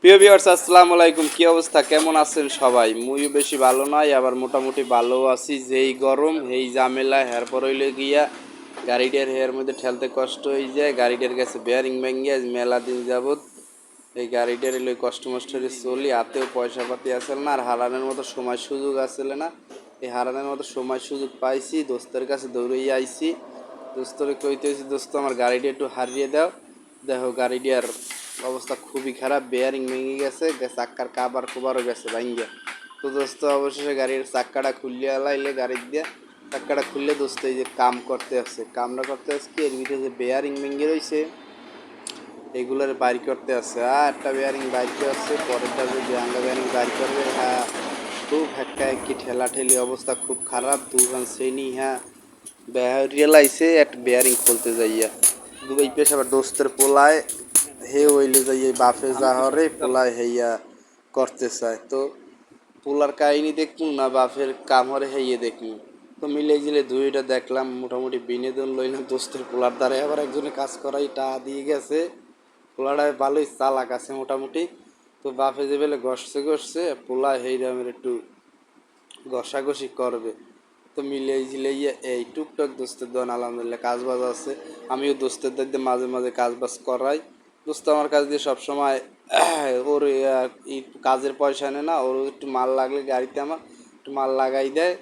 প্রিয় ভিউয়ার্স আসসালামু আলাইকুম, কি অবস্থা, কেমন আছেন সবাই? মুই বেশি ভালো নাই, আবার মোটামুটি ভালো আছি। যেই গরম এই ঝামেলা এরপর হইলে গিয়া গাড়িটার হেয়ার মধ্যে ঠেলতে কষ্ট হয়ে যায়। গাড়িটার কাছে বেয়ারিং ভেঙে মেলা দিন যাবত এই গাড়িটার এলো কষ্ট মষ্ট করে চলি, হাতেও পয়সা পাতি আসল না, আর হারানোর মতো সময় সুযোগ আসলে না। এই হারানোর মতো সময় সুযোগ পাইছি, দোস্তের কাছে দৌড়েই আইছি। দোস্তরে কইতেছি, দোস্ত আমার গাড়িটা একটু হারিয়ে দাও। দেখো গাড়িটার অবস্থা খুবই খারাপ, বেয়ারিং ভেঙে গেছে, চাক্কার কাবার কুবারও গেছে ভাঙ্গিয়া। তো দোস্ত অবশেষে গাড়ির চাক্কাটা খুলিয়ে লাইলে গাড়ির দিয়ে চাক্কাটা খুললে দোস্ত এই যে কামটা করতে আসছে কি এর ভিতরে যে বেয়ারিং ভেঙে রয়েছে এগুলোর বাইর করতে আসছে। একটা বেয়ারিং বাইর করে আসছে, পরেরটা যদি আঙ্গা বেয়ারিং বাইর করবে। হ্যাঁ, খুব একটা একই ঠেলা ঠেলি অবস্থা, খুব খারাপ। দুজন শ্রেণী হ্যাঁ রিয়েলাইসে একটা বেয়ারিং খুলতে যাইয়া দুবাই পেশ আবার দোস্তের পোলায় হে ওইলে যাইয়া বাফে যাহরে পোলায় হেইয়া করতে চায়। তো পোলার কাহিনী দেখুন না বাফের কাম হরে হেইয়ে দেখুন। তো মিলে জিলে দুইটা দেখলাম, মোটামুটি বিনোদন লইলাম। দোস্তের পোলার দ্বারা আবার একজনে কাজ করাই টা দিয়ে গেছে। পোলাটা ভালোই চালাক আছে মোটামুটি। তো বাফে যে বেলে ঘষছে পোলা হেইরামের একটু ঘষাঘষি করবে। তো মিলিয়ে ঝিলিয়ে এই টুকটাক দোস্তের দোকান আলহামদুলিল্লাহ কাজ বাজ আছে। আমিও দোস্তের দায়িত্বে মাঝে মাঝে কাজ বাজ করাই। দোস্ত আমার কাজ দিয়ে সবসময় ওর কাজের পয়সা নেয় না, ওর একটু মাল লাগলে গাড়িতে আমার একটু মাল লাগাই দেয়।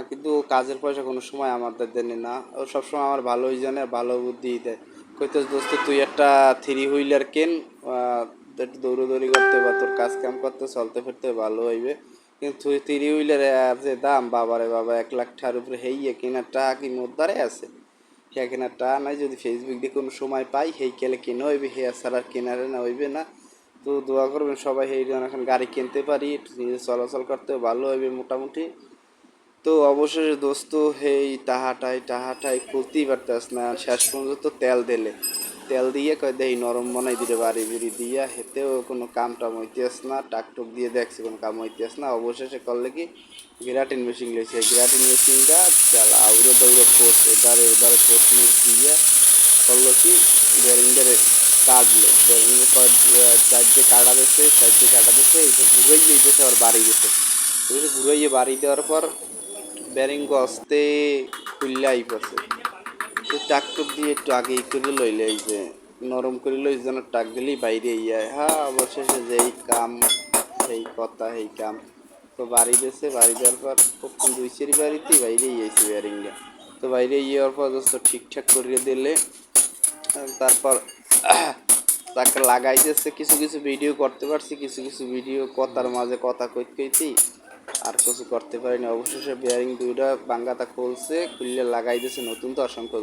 কিন্তু ও কাজের পয়সা কোনো সময় আমাদের দেয় না। ও সবসময় আমার ভালোই জানে, ভালো বুদ্ধি দেয়। কইতে দোস্ত তুই একটা থ্রি হুইলার কেন, একটু দৌড়োদৌড়ি করতে বা তোর কাজ কাম করতে চলতে ফিরতে ভালো হইবে। কিন্তু থ্রি হুইলার যে দাম বাবারে বাবা, 1,00,000 টাকার উপরে হেইয়ে কেনার টাকা কি মোদ্দারে আছে? হে কেনার টাকা নাই, যদি ফেসবুক দিয়ে কোনো সময় পাই হেই কেলে কেনা হইবে, হে ছাড়া কেনারে না হইবে না। তো দোয়া করবেন সবাই এই যেন এখন গাড়ি কিনতে পারি, একটু নিজে চলাচল করতে ভালো হইবে মোটামুটি। তো অবশেষে দোস্ত হেই টাহাটাই খুলতেই পারতাস না। শেষ পর্যন্ত তেল দিয়ে কয় দেই নরম বানাই দিলে বাড়ি বুড়ি দিয়া, হেতেও কোনো কাম টাম হইতেস না। টাকটুক দিয়ে দেখছে কোনো কাম হইতেস না। অবশেষে করলে কি গ্রাটিন মেশিন লইছে, গ্রাটিন মেশিনটা চালা আউরে দৌড়ে পোস্ট এদারে পোস্ট মুখ দিয়ে করলো কি বেরিংটারে কাটলো। বেরিংয়ে চারটে কাটা দিচ্ছে, এই ঘুরেই যেতেছে আর বাড়ি গেছে। ঘুরাইয়ে বাড়ি দেওয়ার পর বেরিং গসতে খুললাই পড়ছে। তো টাকটুক দিয়ে একটু আগে করে লইলে এই যে নরম করে লই যেন টাক দিলেই বাইরে ইয়ে। হ্যাঁ অবশেষে যেই কাম সেই কথা সেই কাম। তো বাড়ি দিয়েছে, বাড়ি দেওয়ার পর কখন 2 বাড়িতেই বাইরে ইয়েছে বেয়ারিংটা। তো বাইরে ইয়ের পর দোস্ত ঠিকঠাক করিয়ে দিলে তারপর তাকে লাগাইতেছে। কিছু কিছু ভিডিও করতে পারছি, কিছু কিছু ভিডিও কথার মাঝে কথা কইতেই আর কিছু করতে পারিনি। অবশেষে বেয়ারিং দুইটা বাঙ্গাতা খুলছে, খুললে লাগাই দিয়েছে নতুন। তো অসংখ্য